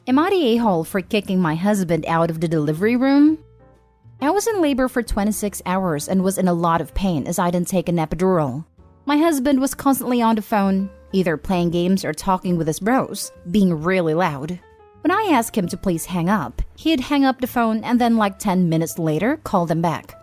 Am I the a-hole for kicking my husband out of the delivery room? I was in labor for 26 hours and was in a lot of pain as I didn't take an epidural. My husband was constantly on the phone, either playing games or talking with his bros, being really loud. When I asked him to please hang up, he'd hang up the phone and then like 10 minutes later call them back.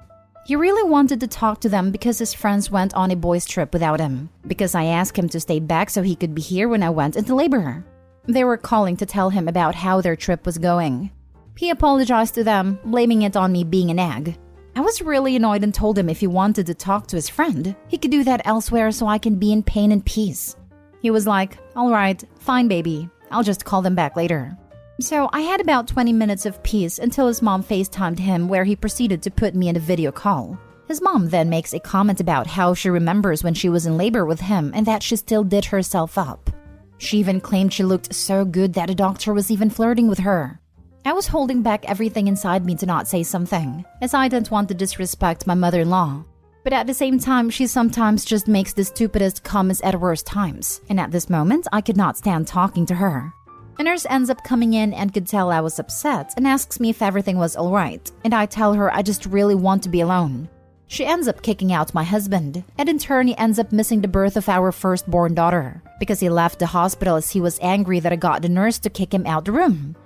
He really wanted to talk to them because his friends went on a boys' trip without him, because I asked him to stay back so he could be here when I went into labor. They were calling to tell him about how their trip was going. He apologized to them, blaming it on me being a nag. I was really annoyed and told him if he wanted to talk to his friend, he could do that elsewhere so I can be in pain and peace. He was like, "Alright, fine baby, I'll just call them back later." So I had about 20 minutes of peace until his mom FaceTimed him, where he proceeded to put me in a video call. His mom then makes a comment about how she remembers when she was in labor with him and that she still did herself up. She even claimed she looked so good that a doctor was even flirting with her. I was holding back everything inside me to not say something, as I didn't want to disrespect my mother-in-law. But at the same time, she sometimes just makes the stupidest comments at worst times, and at this moment, I could not stand talking to her. A nurse ends up coming in and could tell I was upset and asks me if everything was alright, and I tell her I just really want to be alone. She ends up kicking out my husband, and in turn he ends up missing the birth of our firstborn daughter, because he left the hospital as he was angry that I got the nurse to kick him out the room.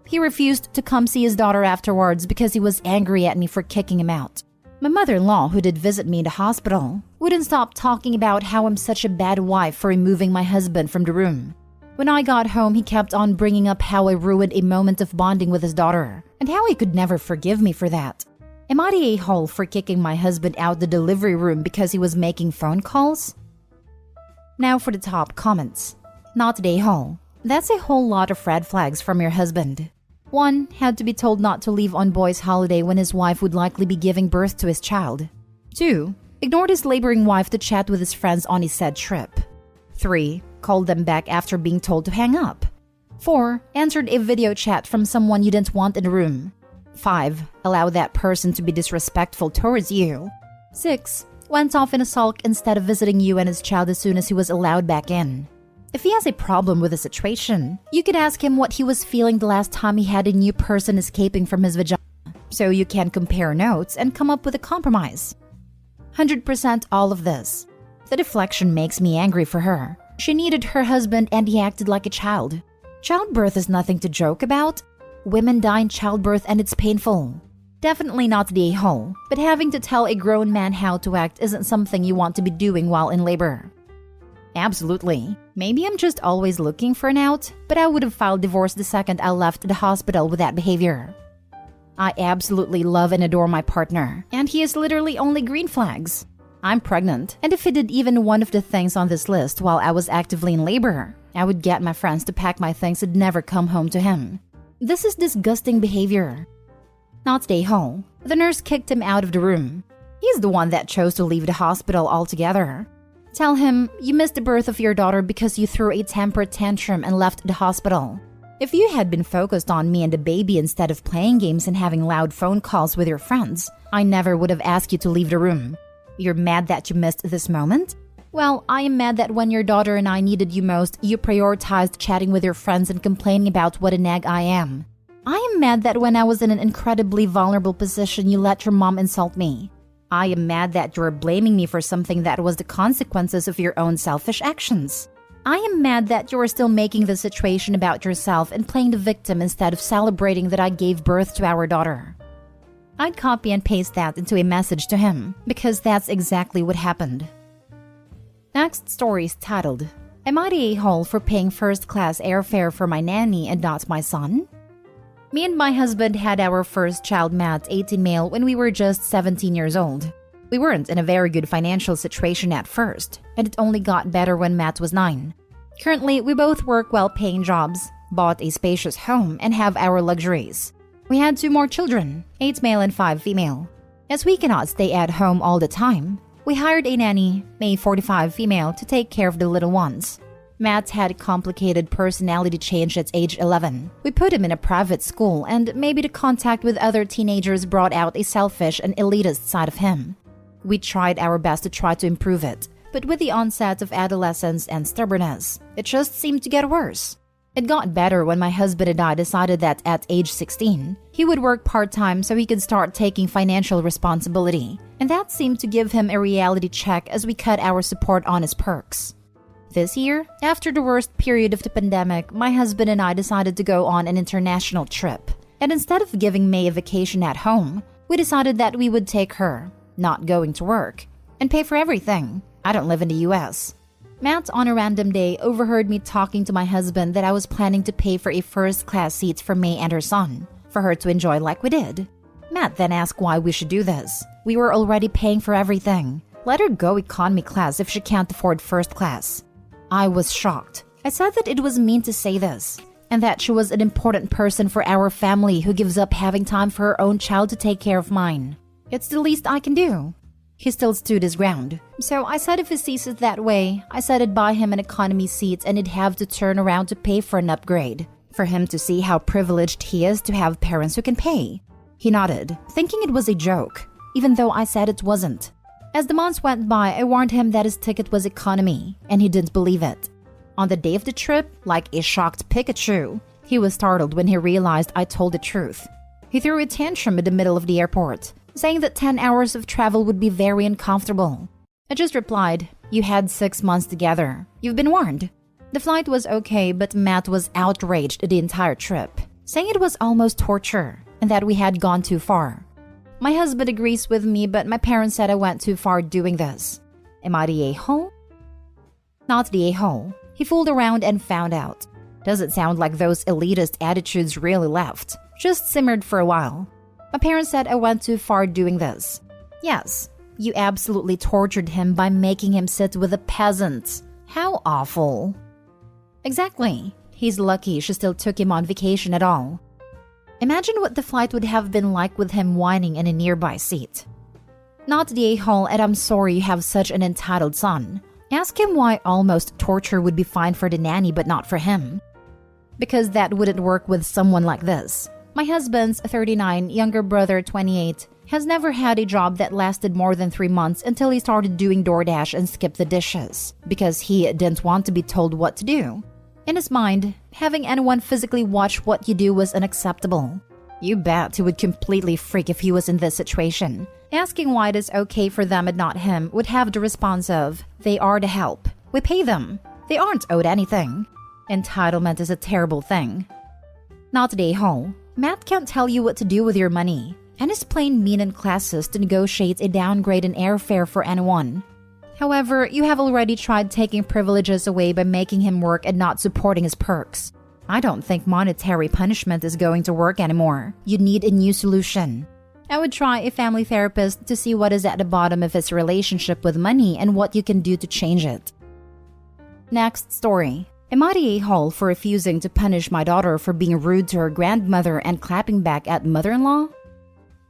He refused to come see his daughter afterwards because he was angry at me for kicking him out. My mother-in-law, who did visit me in the hospital, wouldn't stop talking about how I'm such a bad wife for removing my husband from the room. When I got home, he kept on bringing up how I ruined a moment of bonding with his daughter, and how he could never forgive me for that. Am I the a-hole for kicking my husband out the delivery room because he was making phone calls? Now for the top comments. Not the a-hole. That's a whole lot of red flags from your husband. 1. Had to be told not to leave on boys' holiday when his wife would likely be giving birth to his child. 2. Ignored his laboring wife to chat with his friends on his said trip. 3. Called them back after being told to hang up. 4. Answered a video chat from someone you didn't want in the room. 5. Allow that person to be disrespectful towards you. 6. Went off in a sulk instead of visiting you and his child as soon as he was allowed back in. If he has a problem with the situation, you could ask him what he was feeling the last time he had a new person escaping from his vagina, so you can compare notes and come up with a compromise. 100% all of this. The deflection makes me angry for her. She needed her husband and he acted like a child. Childbirth is nothing to joke about. Women die in childbirth and it's painful. Definitely not the a-hole, but having to tell a grown man how to act isn't something you want to be doing while in labor. Absolutely. Maybe I'm just always looking for an out, but I would have filed divorce the second I left the hospital with that behavior. I absolutely love and adore my partner, and he is literally only green flags. I'm pregnant, and if he did even one of the things on this list while I was actively in labor, I would get my friends to pack my things and never come home to him. This is disgusting behavior. Not the a-hole. The nurse kicked him out of the room. He's the one that chose to leave the hospital altogether. Tell him you missed the birth of your daughter because you threw a temper tantrum and left the hospital. If you had been focused on me and the baby instead of playing games and having loud phone calls with your friends, I never would have asked you to leave the room. You're mad that you missed this moment? Well, I am mad that when your daughter and I needed you most, you prioritized chatting with your friends and complaining about what a nag I am. I am mad that when I was in an incredibly vulnerable position, you let your mom insult me. I am mad that you're blaming me for something that was the consequences of your own selfish actions. I am mad that you're still making the situation about yourself and playing the victim instead of celebrating that I gave birth to our daughter. I'd copy and paste that into a message to him, because that's exactly what happened. Next story is titled, Am I the a-hole for paying first-class airfare for my nanny and not my son? Me and my husband had our first child, Matt, 18 male, when we were just 17 years old. We weren't in a very good financial situation at first, and it only got better when Matt was 9. Currently, we both work well-paying jobs, bought a spacious home, and have our luxuries. We had 2 more children, 8 male and 5 female. As we cannot stay at home all the time, we hired a nanny, a 45 female, to take care of the little ones. Matt had complicated personality change at age 11. We put him in a private school, and maybe the contact with other teenagers brought out a selfish and elitist side of him. We tried our best to try to improve it, but with the onset of adolescence and stubbornness, it just seemed to get worse. It got better when my husband and I decided that at age 16, he would work part-time so he could start taking financial responsibility, and that seemed to give him a reality check as we cut our support on his perks. This year, after the worst period of the pandemic, my husband and I decided to go on an international trip. And instead of giving May a vacation at home, we decided that we would take her, not going to work, and pay for everything. I don't live in the US. Matt, on a random day, overheard me talking to my husband that I was planning to pay for a first-class seat for May and her son, for her to enjoy like we did. Matt then asked why we should do this. We were already paying for everything. Let her go economy class if she can't afford first class. I was shocked. I said that it was mean to say this, and that she was an important person for our family who gives up having time for her own child to take care of mine. It's the least I can do. He still stood his ground. So I said if he sees it that way, I said I'd buy him an economy seat and he'd have to turn around to pay for an upgrade, for him to see how privileged he is to have parents who can pay. He nodded, thinking it was a joke, even though I said it wasn't. As the months went by, I warned him that his ticket was economy, and he didn't believe it. On the day of the trip, like a shocked Pikachu, he was startled when he realized I told the truth. He threw a tantrum in the middle of the airport, saying that 10 hours of travel would be very uncomfortable. I just replied, "You had 6 months together. You've been warned." The flight was okay, but Matt was outraged the entire trip, saying it was almost torture and that we had gone too far. My husband agrees with me, but my parents said I went too far doing this. Am I the a-hole? Not the a-hole. He fooled around and found out. Doesn't sound like those elitist attitudes really left. Just simmered for a while. My parents said I went too far doing this. Yes, you absolutely tortured him by making him sit with a peasant. How awful. Exactly. He's lucky she still took him on vacation at all. Imagine what the flight would have been like with him whining in a nearby seat. Not the a-hole, and I'm sorry you have such an entitled son. Ask him why almost torture would be fine for the nanny but not for him. Because that wouldn't work with someone like this. My husband's 39, younger brother 28, has never had a job that lasted more than 3 months until he started doing DoorDash and skipped the dishes, because he didn't want to be told what to do. In his mind, having anyone physically watch what you do was unacceptable. You bet he would completely freak if he was in this situation. Asking why it is okay for them and not him would have the response of, "They are to help. We pay them. They aren't owed anything." Entitlement is a terrible thing. Not the a-hole. Matt can't tell you what to do with your money, and is plain mean and classist to negotiate a downgrade in airfare for anyone. However, you have already tried taking privileges away by making him work and not supporting his perks. I don't think monetary punishment is going to work anymore. You need a new solution. I would try a family therapist to see what is at the bottom of his relationship with money and what you can do to change it. Next story. Am I the a-hole for refusing to punish my daughter for being rude to her grandmother and clapping back at mother-in-law?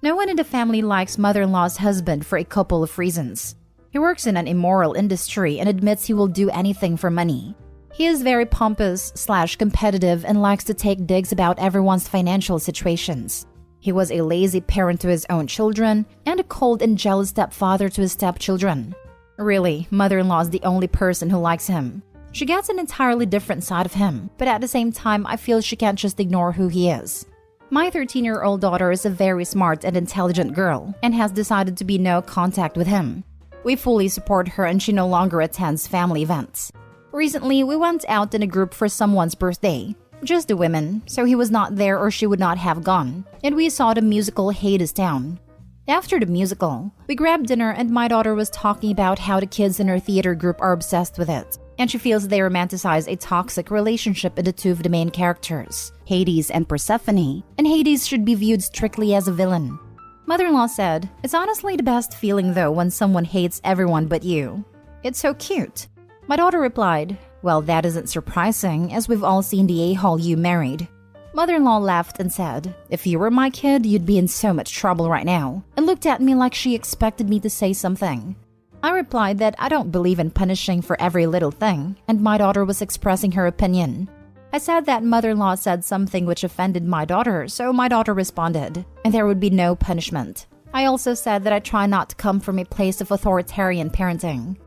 No one in the family likes mother-in-law's husband for a couple of reasons. He works in an immoral industry and admits he will do anything for money. He is very pompous/competitive and likes to take digs about everyone's financial situations. He was a lazy parent to his own children and a cold and jealous stepfather to his stepchildren. Really, mother-in-law is the only person who likes him. She gets an entirely different side of him, but at the same time, I feel she can't just ignore who he is. My 13-year-old daughter is a very smart and intelligent girl and has decided to be no contact with him. We fully support her and she no longer attends family events. Recently, we went out in a group for someone's birthday. Just the women, so he was not there or she would not have gone, and we saw the musical Hadestown. After the musical, we grabbed dinner and my daughter was talking about how the kids in her theater group are obsessed with it, and she feels they romanticize a toxic relationship in the two of the main characters, Hades and Persephone, and Hades should be viewed strictly as a villain. Mother-in-law said, "It's honestly the best feeling though when someone hates everyone but you. It's so cute." My daughter replied, "Well, that isn't surprising, as we've all seen the a-hole you married." Mother-in-law laughed and said, "If you were my kid, you'd be in so much trouble right now," and looked at me like she expected me to say something. I replied that I don't believe in punishing for every little thing, and my daughter was expressing her opinion. I said that mother-in-law said something which offended my daughter, so my daughter responded, and there would be no punishment. I also said that I try not to come from a place of authoritarian parenting.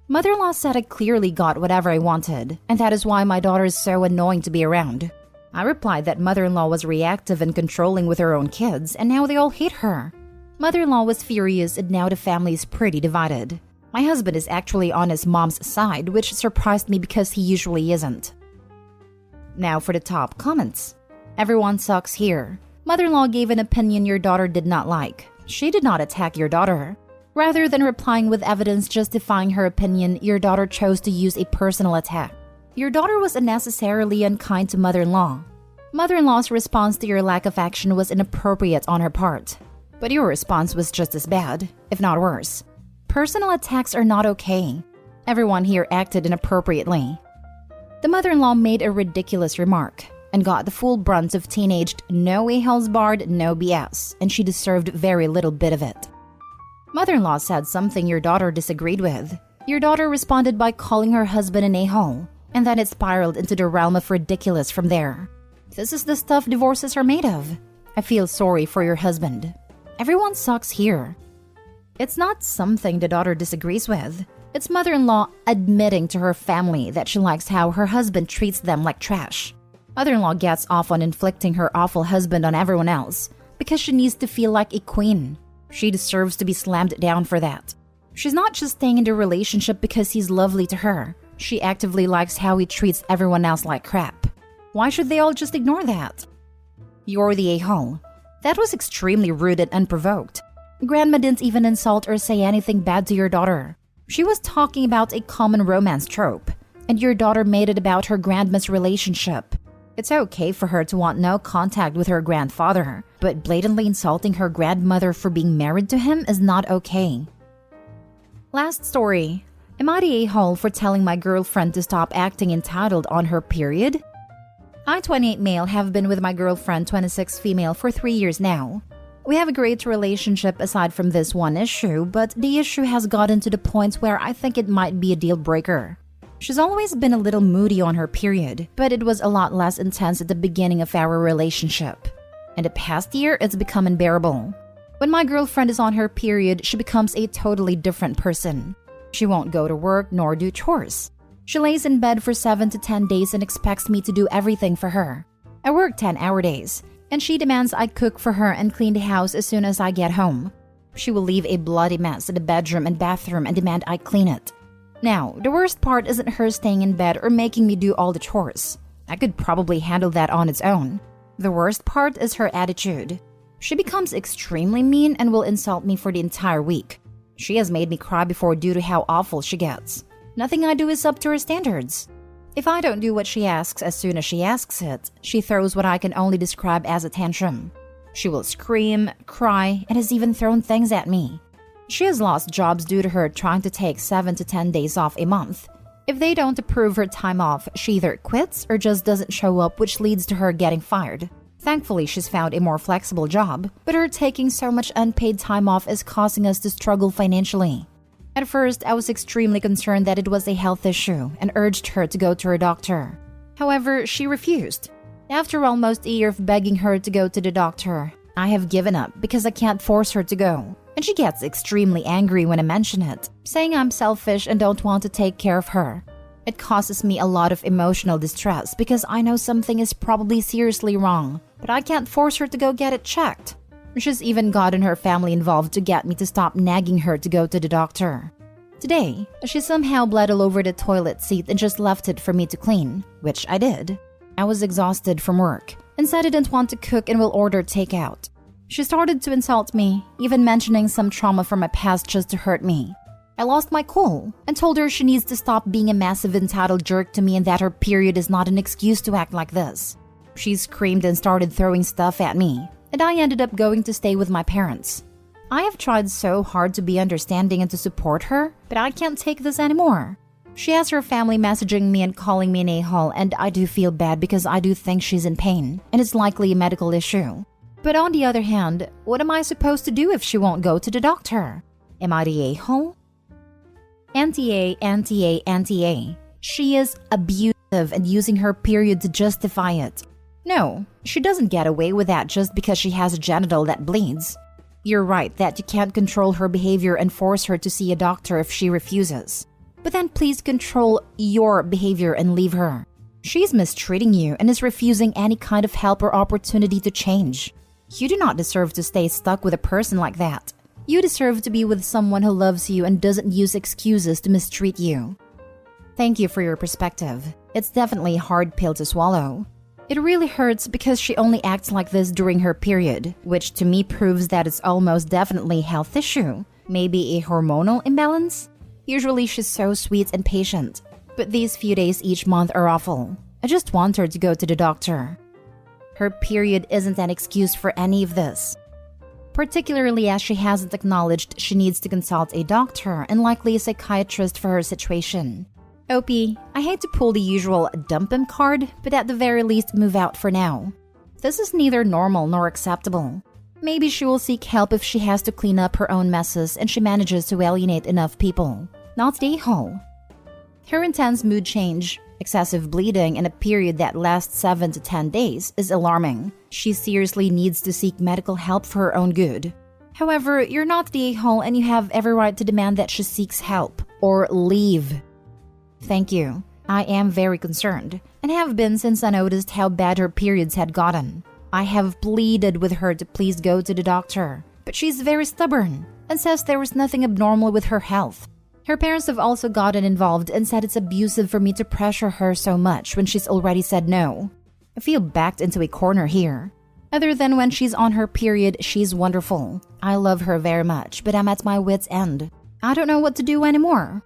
Mother-in-law said I clearly got whatever I wanted, and that is why my daughter is so annoying to be around. I replied that mother-in-law was reactive and controlling with her own kids, and now they all hate her. Mother-in-law was furious, and now the family is pretty divided. My husband is actually on his mom's side, which surprised me because he usually isn't. Now for the top comments. Everyone sucks here. Mother-in-law gave an opinion your daughter did not like. She did not attack your daughter. Rather than replying with evidence justifying her opinion, your daughter chose to use a personal attack. Your daughter was unnecessarily unkind to mother-in-law. Mother-in-law's response to your lack of action was inappropriate on her part. But your response was just as bad, if not worse. Personal attacks are not okay. Everyone here acted inappropriately. The mother-in-law made a ridiculous remark and got the full brunt of teenaged no a-holes barred, no BS, and she deserved very little bit of it. Mother-in-law said something your daughter disagreed with. Your daughter responded by calling her husband an a-hole, and then it spiraled into the realm of ridiculous from there. This is the stuff divorces are made of. I feel sorry for your husband. Everyone sucks here. It's not something the daughter disagrees with. It's mother-in-law admitting to her family that she likes how her husband treats them like trash. Mother-in-law gets off on inflicting her awful husband on everyone else because she needs to feel like a queen. She deserves to be slammed down for that. She's not just staying in the relationship because he's lovely to her. She actively likes how he treats everyone else like crap. Why should they all just ignore that? You're the a-hole. That was extremely rude and unprovoked. Grandma didn't even insult or say anything bad to your daughter. She was talking about a common romance trope, and your daughter made it about her grandma's relationship. It's okay for her to want no contact with her grandfather, but blatantly insulting her grandmother for being married to him is not okay. Last story. Am I the a-hole for telling my girlfriend to stop acting entitled on her period? I, 28 male, have been with my girlfriend, 26 female, for 3 years now. We have a great relationship aside from this one issue, but the issue has gotten to the point where I think it might be a deal breaker. She's always been a little moody on her period, but it was a lot less intense at the beginning of our relationship. In the past year, it's become unbearable. When my girlfriend is on her period, she becomes a totally different person. She won't go to work nor do chores. She lays in bed for 7 to 10 days and expects me to do everything for her. I work 10-hour days, and she demands I cook for her and clean the house as soon as I get home. She will leave a bloody mess in the bedroom and bathroom and demand I clean it. Now, the worst part isn't her staying in bed or making me do all the chores. I could probably handle that on its own. The worst part is her attitude. She becomes extremely mean and will insult me for the entire week. She has made me cry before due to how awful she gets. Nothing I do is up to her standards. If I don't do what she asks as soon as she asks it, she throws what I can only describe as a tantrum. She will scream, cry, and has even thrown things at me. She has lost jobs due to her trying to take 7 to 10 days off a month. If they don't approve her time off, she either quits or just doesn't show up, which leads to her getting fired. Thankfully, she's found a more flexible job, but her taking so much unpaid time off is causing us to struggle financially. At first, I was extremely concerned that it was a health issue and urged her to go to her doctor. However, she refused. After almost a year of begging her to go to the doctor, I have given up because I can't force her to go. And she gets extremely angry when I mention it, saying I'm selfish and don't want to take care of her. It causes me a lot of emotional distress because I know something is probably seriously wrong, but I can't force her to go get it checked. She's even gotten her family involved to get me to stop nagging her to go to the doctor. Today, she somehow bled all over the toilet seat and just left it for me to clean, which I did. I was exhausted from work and said I didn't want to cook and will order takeout. She started to insult me, even mentioning some trauma from my past just to hurt me. I lost my cool and told her she needs to stop being a massive entitled jerk to me and that her period is not an excuse to act like this. She screamed and started throwing stuff at me, and I ended up going to stay with my parents. I have tried so hard to be understanding and to support her, but I can't take this anymore. She has her family messaging me and calling me an a-hole, and I do feel bad because I do think she's in pain, and it's likely a medical issue. But on the other hand, what am I supposed to do if she won't go to the doctor? Am I the a-hole? Anti-A, anti-A, anti-A. She is abusive and using her period to justify it. No, she doesn't get away with that just because she has a genital that bleeds. You're right that you can't control her behavior and force her to see a doctor if she refuses. But then please control your behavior and leave her. She's mistreating you and is refusing any kind of help or opportunity to change. You do not deserve to stay stuck with a person like that. You deserve to be with someone who loves you and doesn't use excuses to mistreat you. Thank you for your perspective. It's definitely a hard pill to swallow. It really hurts because she only acts like this during her period, which to me proves that it's almost definitely a health issue. Maybe a hormonal imbalance? Usually she's so sweet and patient, but these few days each month are awful. I just want her to go to the doctor. Her period isn't an excuse for any of this, particularly as she hasn't acknowledged she needs to consult a doctor and likely a psychiatrist for her situation. OP, I hate to pull the usual dump him card, but at the very least move out for now. This is neither normal nor acceptable. Maybe she will seek help if she has to clean up her own messes and she manages to alienate enough people. Not the a-hole. Her intense mood change, excessive bleeding, and a period that lasts 7 to 10 days is alarming. She seriously needs to seek medical help for her own good. However, you're not the a-hole and you have every right to demand that she seeks help or leave. Thank you. I am very concerned and have been since I noticed how bad her periods had gotten. I have pleaded with her to please go to the doctor, but she's very stubborn and says there was nothing abnormal with her health. Her parents have also gotten involved and said it's abusive for me to pressure her so much when she's already said no. I feel backed into a corner here. Other than when she's on her period, she's wonderful. I love her very much, but I'm at my wit's end. I don't know what to do anymore.